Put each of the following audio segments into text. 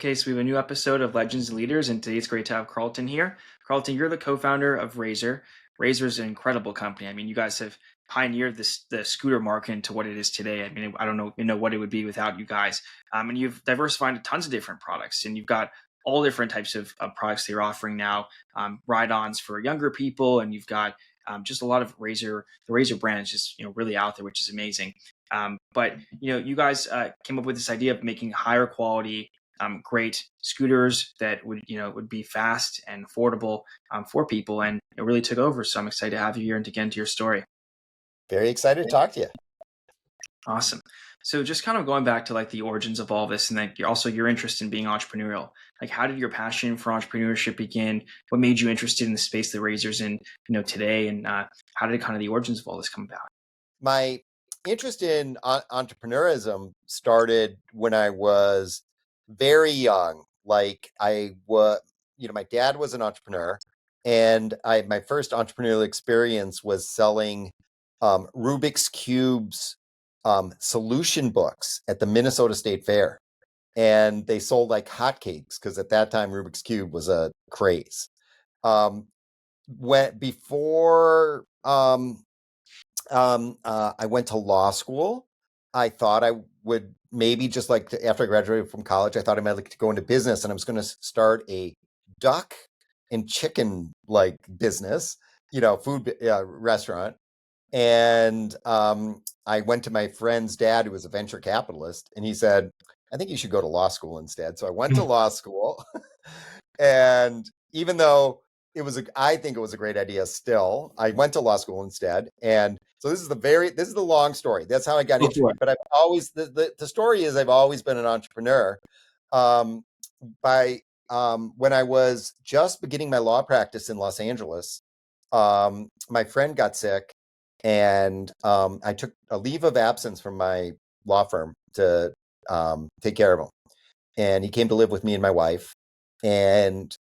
Okay, so we have a new episode of Legends and Leaders, and today it's great to have Carlton here. Carlton, you're the co-founder of Razer. Razer is an incredible company. I mean, you guys have pioneered the scooter market into what it is today. I mean, I don't know what it would be without you guys. And you've diversified tons of different products, and you've got all different types of products that you're offering now. Ride-ons for younger people, and you've got just a lot of Razer. The Razer brand is just really out there, which is amazing. But you guys came up with this idea of making higher quality great scooters that would be fast and affordable for people, and it really took over. So I'm excited to have you here and to get into your story. Very excited to talk to you. Awesome. So just kind of going back to like the origins of all this, and then also your interest in being entrepreneurial. Like, how did your passion for entrepreneurship begin? What made you interested in the space that Razor's in, today, and how did kind of the origins of all this come about? My interest in entrepreneurism started when I was very young. Like I was, my dad was an entrepreneur, and my first entrepreneurial experience was selling Rubik's cubes solution books at the Minnesota State Fair, and they sold like hotcakes because at that time Rubik's cube was a craze. Um, when before I went to law school. I thought I would maybe just like after I graduated from college, I thought I might like to go into business, and I was going to start a duck and chicken like business, food restaurant. And I went to my friend's dad, who was a venture capitalist, and he said, "I think you should go to law school instead." So I went to law school, and even though I think it was a great idea still, I went to law school instead. And so this is the long story. That's how I got Go into for it. it. But I've always, the story is I've always been an entrepreneur. Um, by, when I was just beginning my law practice in Los Angeles, my friend got sick, and I took a leave of absence from my law firm to take care of him. And he came to live with me and my wife. And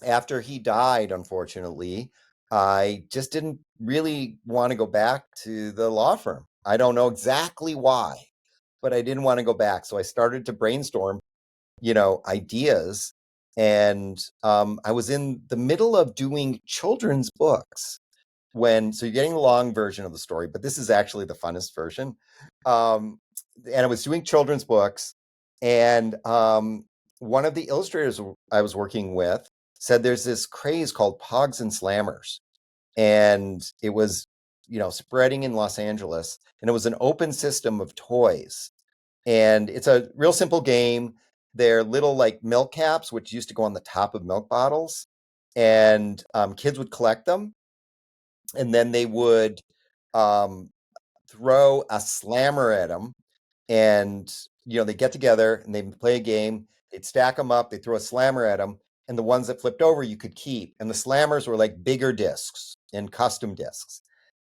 after he died, unfortunately, I just didn't really want to go back to the law firm. I don't know exactly why, but I didn't want to go back. So I started to brainstorm, ideas. And I was in the middle of doing children's books so you're getting the long version of the story, but this is actually the funnest version. Um, and I was doing children's books, and one of the illustrators I was working with said there's this craze called Pogs and Slammers, and it was, spreading in Los Angeles, and it was an open system of toys, and it's a real simple game. They're little like milk caps, which used to go on the top of milk bottles, and kids would collect them, and then they would um, throw a slammer at them, and they get together and they play a game. They'd stack them up, they throw a slammer at them, and the ones that flipped over you could keep. And the slammers were like bigger discs and custom discs.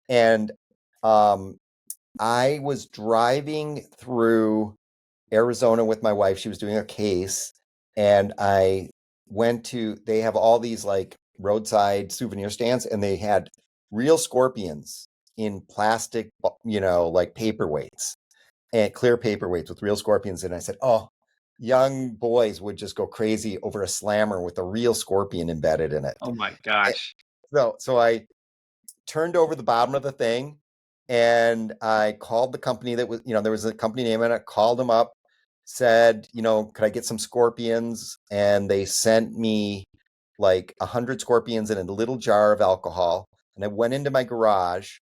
And um, I was driving through Arizona with my wife. She was doing a case, and they have all these like roadside souvenir stands, and they had real scorpions in plastic, like paperweights, and clear paperweights with real scorpions. And I said, "Oh, young boys would just go crazy over a slammer with a real scorpion embedded in it." Oh my Eh, gosh. So I turned over the bottom of the thing, and I called the company that was, there was a company name in it, called them up, said, could I get some scorpions? And they sent me like 100 scorpions in a little jar of alcohol. And I went into my garage,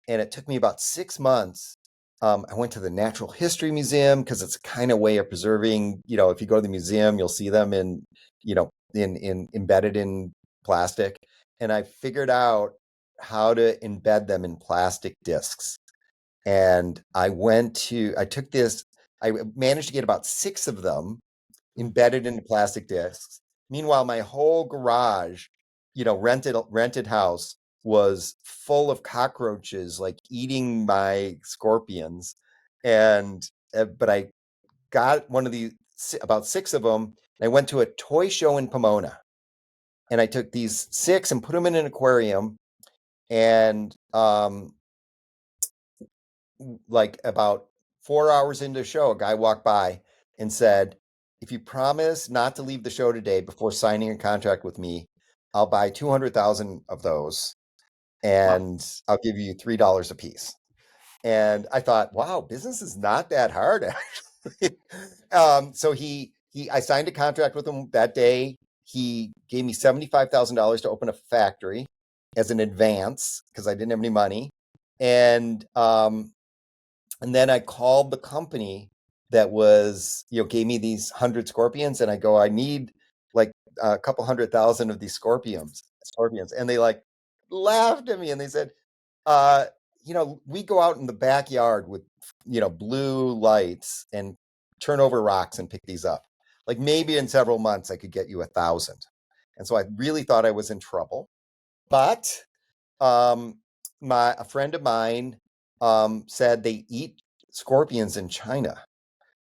and it took me about 6 months. I went to the Natural History Museum because it's a kind of way of preserving, if you go to the museum, you'll see them in embedded in plastic. And I figured out how to embed them in plastic discs. And I managed to get about 6 of them embedded into plastic discs. Meanwhile, my whole garage, rented house, was full of cockroaches, like eating my scorpions. And but I got one of these, about 6 of them. And I went to a toy show in Pomona, and I took these 6 and put them in an aquarium. And like about 4 hours into the show, a guy walked by and said, if you promise not to leave the show today before signing a contract with me, I'll buy 200,000 of those Wow. and I'll give you $3 a piece. And I thought, wow, business is not that hard actually. So I signed a contract with him that day. He gave me $75,000 to open a factory as an advance because I didn't have any money. And then I called the company that was, gave me these 100 scorpions, and I go, I need like a couple 100,000 of these scorpions. And they like laughed at me and they said, uh, we go out in the backyard with, blue lights and turn over rocks and pick these up. Like maybe in several months I could get you 1,000. And so I really thought I was in trouble. But um, a friend of mine said they eat scorpions in China.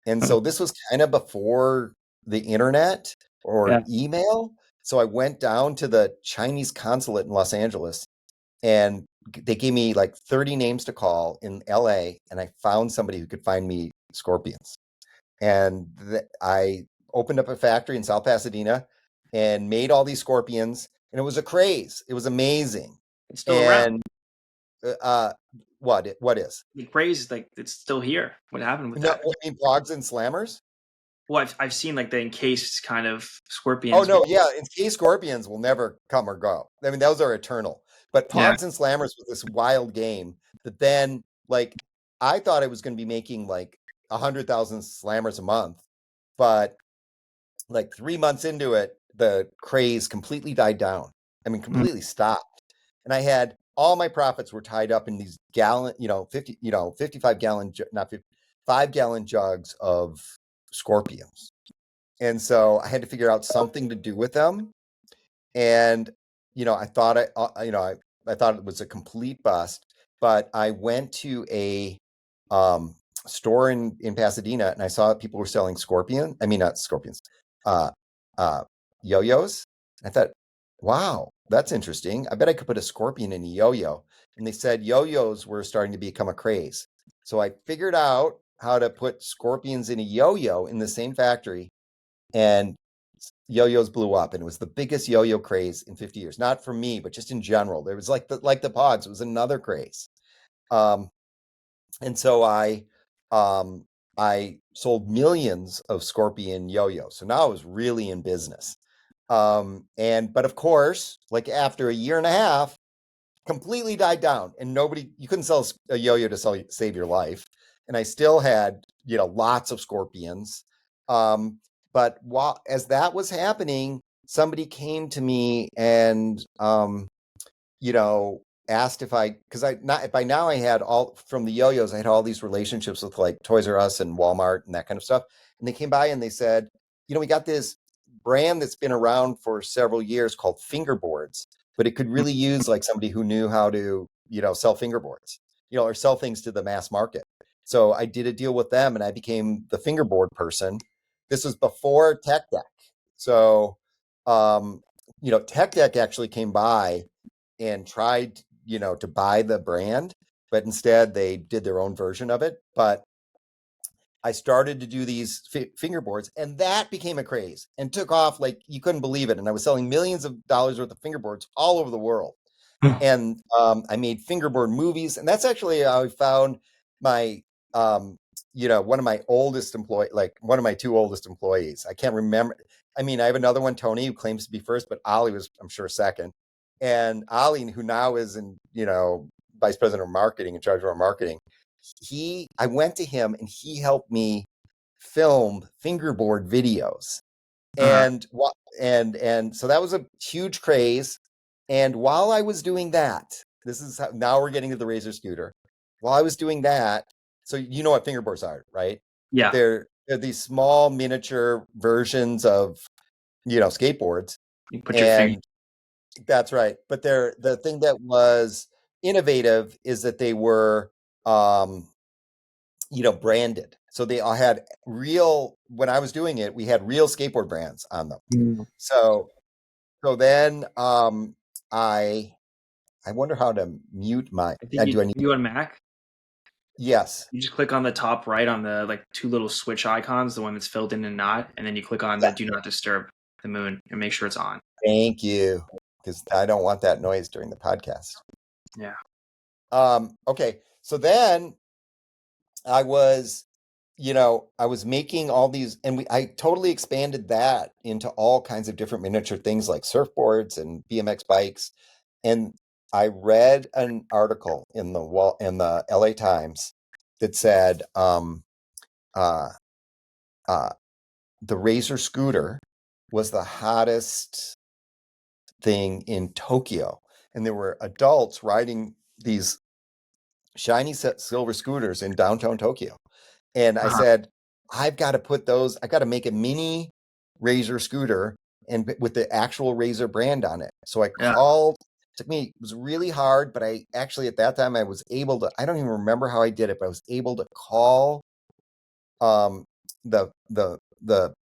And so this was kind of before the internet or Yeah. email. So I went down to the Chinese consulate in Los Angeles and they gave me like 30 names to call in LA. And I found somebody who could find me scorpions. And I opened up a factory in South Pasadena and made all these scorpions. And it was a craze. It was amazing. It's still around. And uh, what is? The craze, like it's still here. What happened with No, that? I mean blogs and slammers. Well, I've seen like the encased kind of Oh scorpions, but no, yeah, and K scorpions will never come or go. I mean, those are eternal. But yeah. Pogs and Slammers was this wild game that then, like, I thought I was going to be making like 100,000 Slammers a month, but like 3 months into it, the craze completely died down. I mean, Mm. completely stopped. And I had all my profits were tied up in these 50, 55 gallon, not 50, 5 gallon jugs of scorpions. And so I had to figure out something to do with them. And I thought I thought it was a complete bust, but I went to a um, store in Pasadena and I saw people were selling I mean not scorpions, uh, uh, yo-yos. I thought, wow, that's interesting. I bet I could put a scorpion in a yo-yo. And they said yo-yos were starting to become a craze. So I figured out how to put scorpions in a yo-yo in the same factory, and yo-yos blew up, and it was the biggest yo-yo craze in 50 years. Not for me, but just in general. There was like the pods, it was another craze. Um, and so I sold millions of scorpion yo-yos. So now I was really in business. But of course, like after a year and a half, completely died down, and you couldn't sell a yo-yo to save your life. And I still had, lots of scorpions. But as that was happening, somebody came to me and, you know, asked if because by now I had all from the yo-yos, I had all these relationships with like Toys R Us and Walmart and that kind of stuff. And they came by and they said, we got this brand that's been around for several years called fingerboards, but it could really use like somebody who knew how to, sell fingerboards, or sell things to the mass market. So I did a deal with them and I became the fingerboard person. This was before Tech Deck. So, Tech Deck actually came by and tried, to buy the brand, but instead they did their own version of it. But I started to do these fingerboards, and that became a craze and took off like you couldn't believe it. And I was selling millions of dollars worth of fingerboards all over the world. And I made fingerboard movies, and that's actually how I found my, one of my oldest like one of my two oldest employees. I can't remember. I mean, I have another one, Tony, who claims to be first, but Ollie was, I'm sure, second. And Ollie, who now is vice president of marketing, in charge of our marketing, I went to him and he helped me film fingerboard videos. Uh-huh. And so that was a huge craze. And while I was doing that, now we're getting to the Razer scooter. While I was doing that, so you know what fingerboards are, right? Yeah. They're these small miniature versions of, skateboards. You put your finger. And that's right. But the thing that was innovative is that they were branded. So they all had when I was doing it, we had real skateboard brands on them. Mm. So then I wonder how to mute my I think do I need you on Mac. Yes. You just click on the top right on the like two little switch icons, the one that's filled in and not, and then you click on the Yeah. do not disturb the moon and make sure it's on. Thank you. Because I don't want that noise during the podcast. Yeah. Okay. So then I was, I was making all these, and I totally expanded that into all kinds of different miniature things like surfboards and BMX bikes. And I read an article in the LA Times that said uh, uh, the Razer scooter was the hottest thing in Tokyo, and there were adults riding these shiny silver scooters in downtown Tokyo. And I Uh-huh. said, I've got to put those, I've got to make a mini Razer scooter and with the actual Razer brand on it. So I Yeah. called, took me, it was really hard, but I actually at that time I was able to, I don't even remember how I did it, but I was able to call um the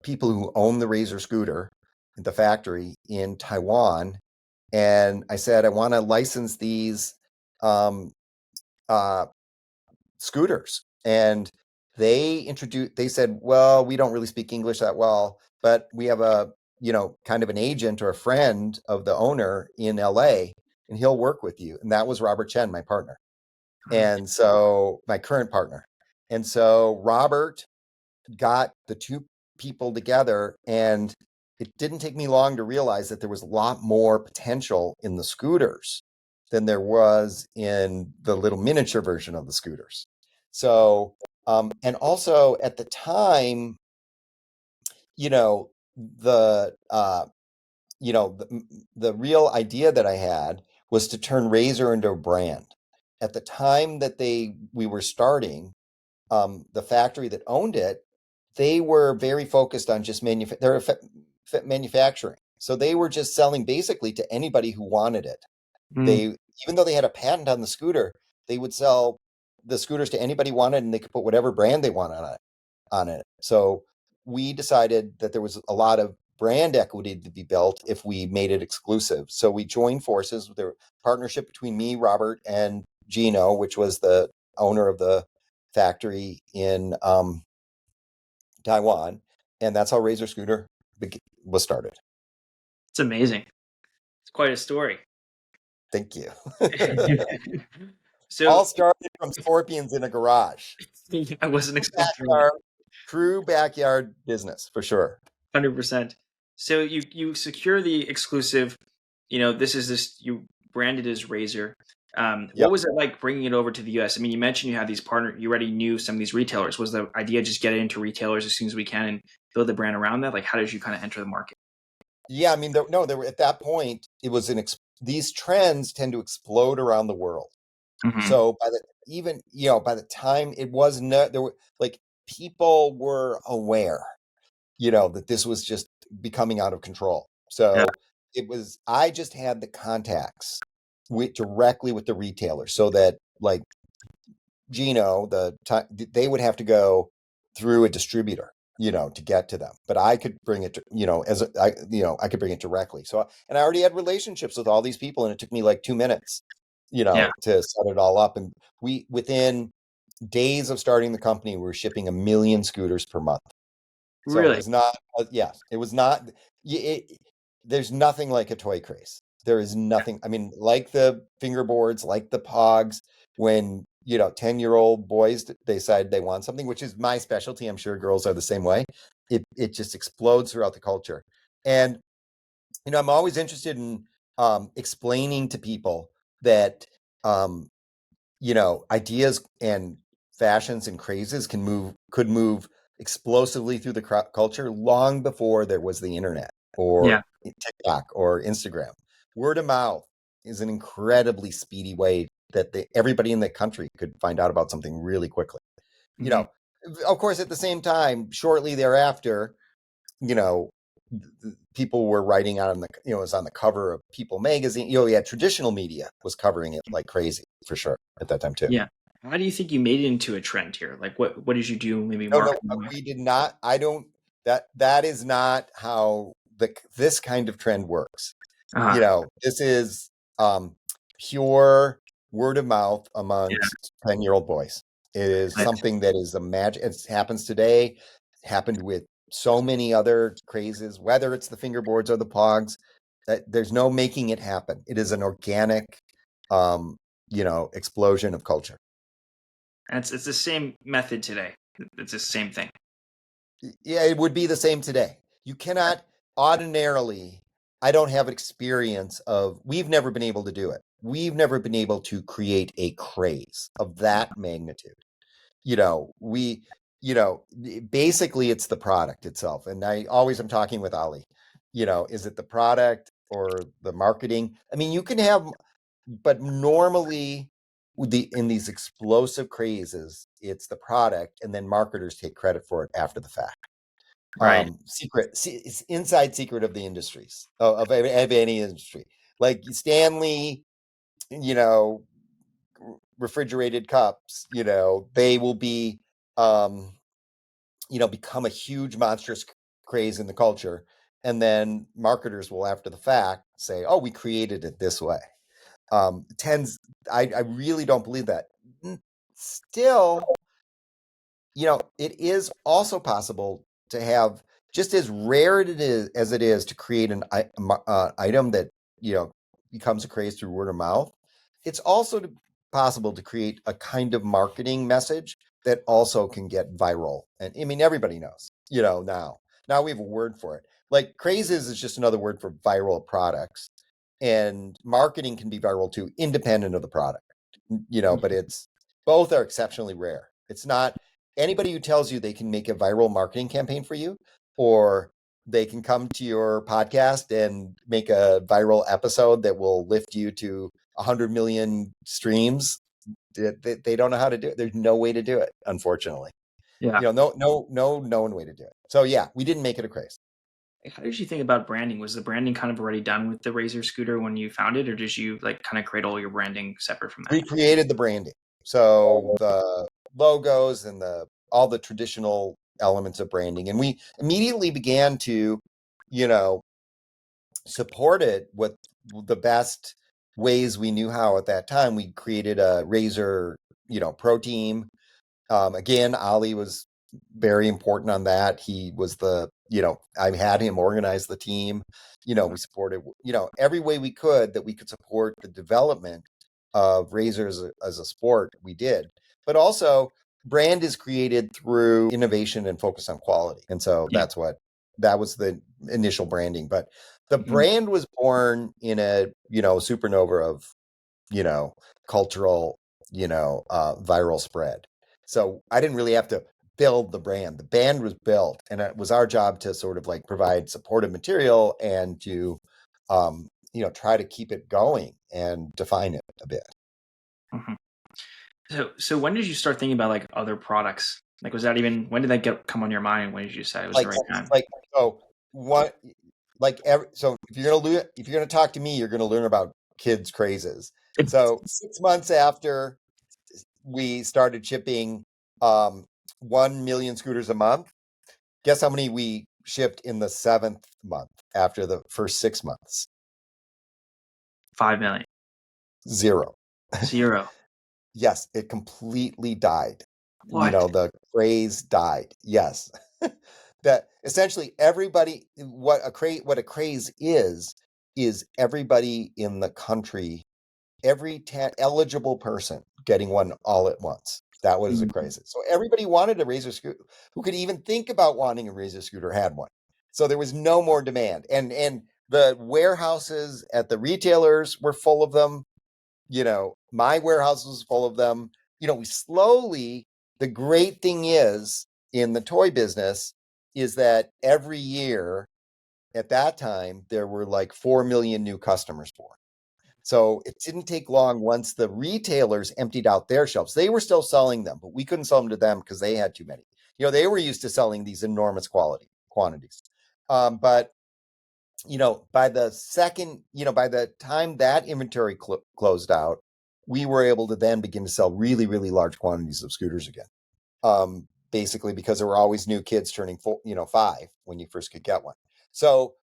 people who own the Razer scooter at the factory in Taiwan. And I said, I want to license these um uh scooters. And they said, well, we don't really speak English that well, but we have a, kind of an agent or a friend of the owner in LA, and he'll work with you. And that was Robert Chen, my partner. And so my current partner. And so Robert got the two people together, and it didn't take me long to realize that there was a lot more potential in the scooters than there was in the little miniature version of the scooters. So, and also at the time, you know, the the real idea that I had was to turn Razer into a brand. At the time that we were starting, the factory that owned it, they were very focused on just manufacturing. So they were just selling basically to anybody who wanted it. Mm, They, even though they had a patent on the scooter, they would sell the scooters to anybody wanted, and they could put whatever brand they wanted on it. So we decided that there was a lot of brand equity to be built if we made it exclusive. So we joined forces with a partnership between me, Robert, and Gino, which was the owner of the factory in Taiwan, and that's how Razor Scooter was started. it's amazing. It's quite a story. Thank you. So All started from scorpions in a garage. I wasn't expecting that. Backyard, true backyard business for sure. 100%. So you secure the exclusive, this you branded as Razer. What Yep. was it like bringing it over to the US? I mean, you mentioned you had these you already knew some of these retailers. Was the idea just get it into retailers as soon as we can and build the brand around that? Like, how did you kind of enter the market? Yeah, I mean, there were at that point. It was these trends tend to explode around the world. Hmm. So by the time it was there were like people were aware, that this was just becoming out of control. Yeah. So I just had the contacts directly with the retailer, so that like Gino, they would have to go through a distributor, to get to them. But I could bring it, I could bring it directly. So, and I already had relationships with all these people, and it took me like 2 minutes, Yeah. to set it all up. And within days of starting the company, we were shipping 1 million scooters per month. So it Really? was not, yes, it was not, there's nothing like a toy craze. There is nothing, I mean, like the fingerboards, like the pogs, when, 10-year-old boys decide they want something, which is my specialty. I'm sure girls are the same way. It just explodes throughout the culture. And, I'm always interested in explaining to people that, um, ideas and fashions and crazes could move explosively through the culture long before there was the internet or Yeah. TikTok or Instagram. Word of mouth is an incredibly speedy way that everybody in the country could find out about something really quickly. You Hmm. know, of course, at the same time, shortly thereafter, you know, people were writing on it was on the cover of People magazine. Yeah, traditional media was covering it like crazy for sure at that time too. Yeah. How do you think you made it into a trend here? Like, what did you do? Maybe No, no, marketing wise? we did not. I don't. That is not how this kind of trend works. Uh-huh. This is pure word of mouth Yeah. amongst 10-year-old boys. It is But something that is a magic. It happens today. Happened with so many other crazes, whether it's the fingerboards or the pogs. That there's no making it happen. It is an organic, um, explosion of culture. and it's the same method today. It's the same thing. Yeah, it would be the same today. You cannot ordinarily. I don't have experience of. We've never been able to do it. We've never been able to create a craze of that magnitude. We, basically it's the product itself. And I always am talking with Ali, is it the product or the marketing? I mean, you can have, but normally in these explosive crazes, it's the product and then marketers take credit for it after the fact. Right. It's inside secret of the industries of any industry. Like Stanley, you know, refrigerated cups, they will be, become a huge monstrous craze in the culture. And then marketers will, after the fact, say, oh, we created it this way. Tends, I really don't believe that. Still, it is also possible to have just as rare as it is to create an item that becomes a craze through word of mouth. It's also possible to create a kind of marketing message that also can get viral. And I mean, everybody knows, now we have a word for it. Like crazes is just another word for viral products, and marketing can be viral too, independent of the product. But it's both are exceptionally rare. It's not anybody who tells you they can make a viral marketing campaign for you, or they can come to your podcast and make a viral episode that will lift you to 100 million streams. They don't know how to do it. There's no way to do it, unfortunately. Yeah. No known way to do it. So yeah, we didn't make it a craze. How did you think about branding? Was the branding kind of already done with the Razer scooter when you found it, or did you like kind of create all your branding separate from that? We created the branding. So the logos and all the traditional elements of branding. And we immediately began to, support it with the best ways we knew how at that time. We created a Razer, pro team. Again, Ali was very important on that. He was I had him organize the team. We supported, every way we could that we could support the development of Razer as a sport, we did. But also, brand is created through innovation and focus on quality. And so Yeah. that was the initial branding. But the Mhm. brand was born in a, supernova of, cultural, viral spread. So I didn't really have to build the brand. The band was built, and it was our job to sort of like provide supportive material and to, try to keep it going and define it a bit. Mhm. So when did you start thinking about like other products? Like, was that even when did that come on your mind? When did you decide it was the Like, right time? like so what? So if you're gonna talk to me, you're gonna learn about kids crazes. So 6 months after we started shipping, 1 million scooters a month, guess how many we shipped in the seventh month after the first 6 months? 5 million. Zero. Zero. Yes, it completely died. What? The craze died. Yes. That essentially everybody, what a craze is everybody in the country, every eligible person getting one all at once. That was a Mhm. craze. So everybody wanted a Razor scooter. Who could even think about wanting a Razor scooter had one. So there was no more demand, and the warehouses at the retailers were full of them. My warehouse was full of them. We slowly, the great thing is in the toy business is that every year at that time, there were like 4 million new customers born. So it didn't take long once the retailers emptied out their shelves. They were still selling them, but we couldn't sell them to them because they had too many. They were used to selling these enormous quantities. But by the time that inventory closed out, we were able to then begin to sell really, really large quantities of scooters again. Basically because there were always new kids turning 5 when you first could get one. So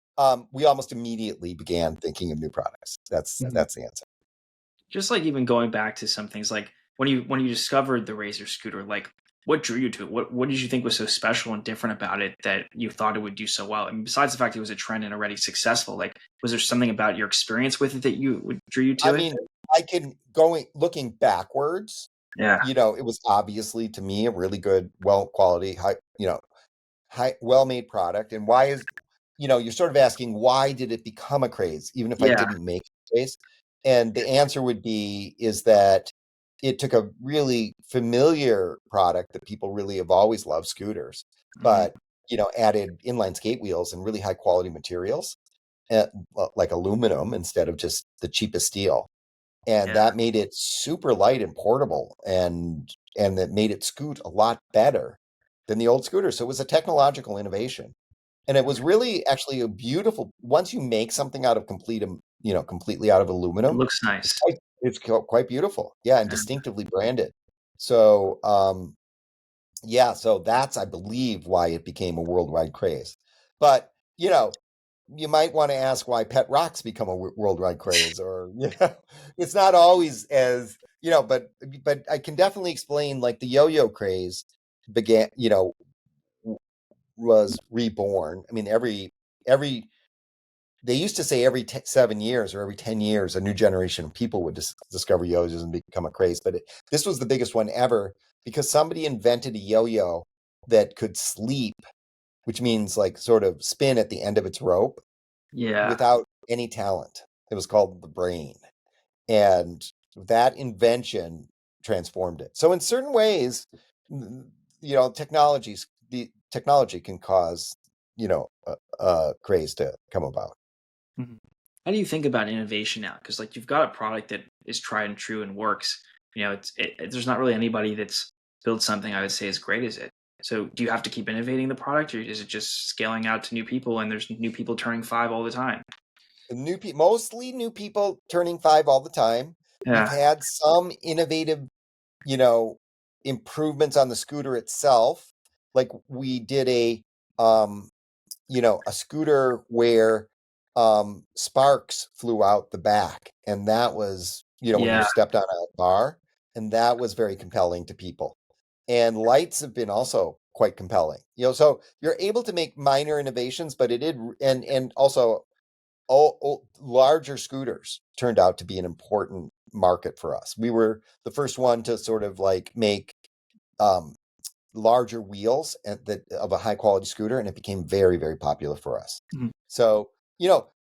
we almost immediately began thinking of new products. That's Mhm. the answer. Just like even going back to some things like when you discovered the Razer scooter, like what drew you to it? What did you think was so special and different about it that you thought it would do so well? I mean, besides the fact it was a trend and already successful, like was there something about your experience with it that drew you I to it? mean, I can going looking backwards, Yeah, it was obviously to me a really good, well quality, high, well-made product. And why is, you're sort of asking, why did it become a craze, even if I yeah, didn't make a craze? And the answer would be, is that it took a really familiar product that people really have always loved, scooters, mhm, but, added inline skate wheels and really high quality materials, like aluminum instead of just the cheapest steel. And yeah, that made it super light and portable, and that made it scoot a lot better than the old scooter. So it was a technological innovation, and it was right. really actually a beautiful. Once you make something out of completely out of It aluminum, looks nice. quite beautiful. Yeah, and Yeah, distinctively branded. So yeah, so that's, I believe, why it became a worldwide craze. But you might want to ask why pet rocks become a worldwide craze, or it's not always as but I can definitely explain, like the yo-yo craze began, was reborn. I mean, every they used to say every 7 years or every 10 years a new generation of people would discover yo-yos and become a craze, but this was the biggest one ever, because somebody invented a yo-yo that could sleep, which means like sort of spin at the end of its rope yeah. without any talent. It was called the brain. And that invention transformed it. So in certain ways, the technology can cause, a craze to come about. Mhm. How do you think about innovation now? Because like you've got a product that is tried and true and works. There's not really anybody that's built something I would say as great as it. So do you have to keep innovating the product, or is it just scaling out to new people and there's new people turning five all the time? Mostly new people turning five all the time. We've Yeah, had some innovative, you know, improvements on the scooter itself. Like we did um, a scooter where sparks flew out the back. And that was, when you yeah, stepped on a bar, and that was very compelling to people. And lights have been also quite compelling. So you're able to make minor innovations, but it did, and also all larger scooters turned out to be an important market for us. We were the first one to sort of like make um, larger wheels of a high quality scooter, and it became very, very popular for us. mhm, So,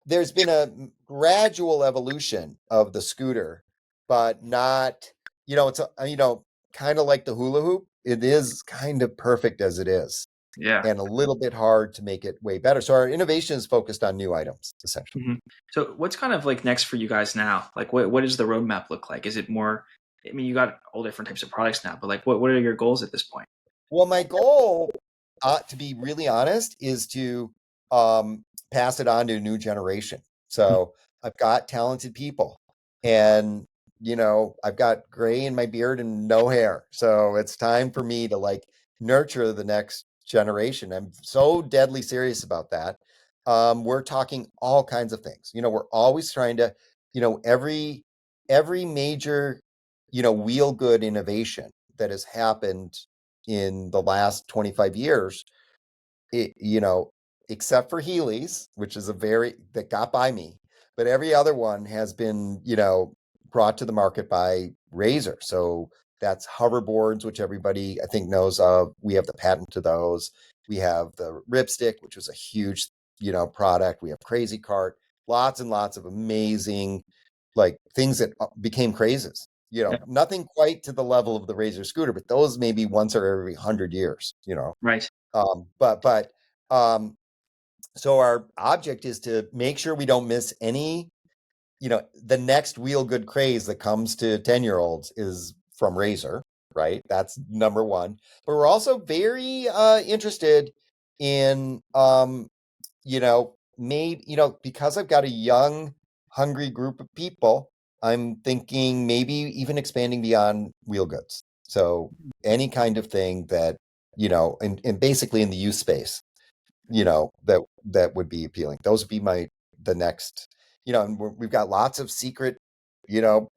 there's been a gradual evolution of the scooter, but not, it's kind of like the hula hoop. It is kind of perfect as it is, yeah. and a little bit hard to make it way better. So our innovation is focused on new items, essentially. Mhm. So what's kind of like next for you guys now? Like what does the roadmap look like? Is it more? I mean, you got all different types of products now, but like what are your goals at this point? Well, my goal, to be really honest, is to pass it on to a new generation. Mhm. So I've got talented people, and I've got gray in my beard and no hair. So it's time for me to like nurture the next generation. I'm so deadly serious about that. We're talking all kinds of things. We're always trying to, every major, wheel good innovation that has happened in the last 25 years, it, except for Healy's, which is that got by me, but every other one has been, brought to the market by Razer. So that's hoverboards, which everybody I think knows of. We have the patent to those. We have the Ripstik, which was a huge, product. We have Crazy Cart, lots and lots of amazing like things that became crazes. Yeah, Nothing quite to the level of the Razer scooter, but those maybe once or every 100 years. right. But um, so our object is to make sure we don't miss any. The next wheel good craze that comes to 10-year-olds is from Razer, right? That's number one. But we're also very interested in maybe, because I've got a young, hungry group of people, I'm thinking maybe even expanding beyond wheel goods. So any kind of thing that, and basically in the youth space, that would be appealing. Those would be the next, and we've got lots of secret, you know,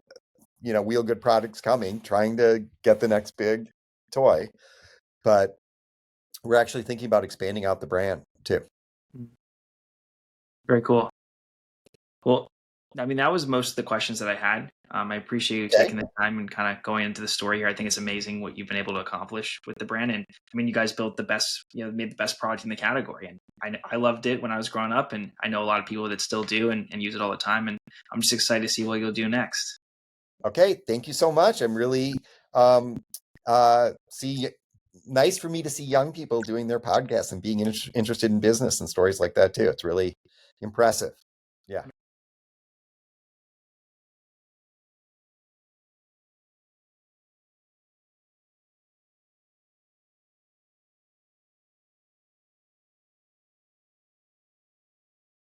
wheel good products coming, trying to get the next big toy. But we're actually thinking about expanding out the brand too. Very cool. Well, I mean, that was most of the questions that I had. I appreciate you Okay. taking the time and kind of going into the story here. I think it's amazing what you've been able to accomplish with the brand. And I mean, you guys built the best, made the best product in the category. And I loved it when I was growing up. And I know a lot of people that still do and use it all the time. And I'm just excited to see what you'll do next. Okay. Thank you so much. I'm really, nice for me to see young people doing their podcasts and being interested in business and stories like that too. It's really impressive. Yeah.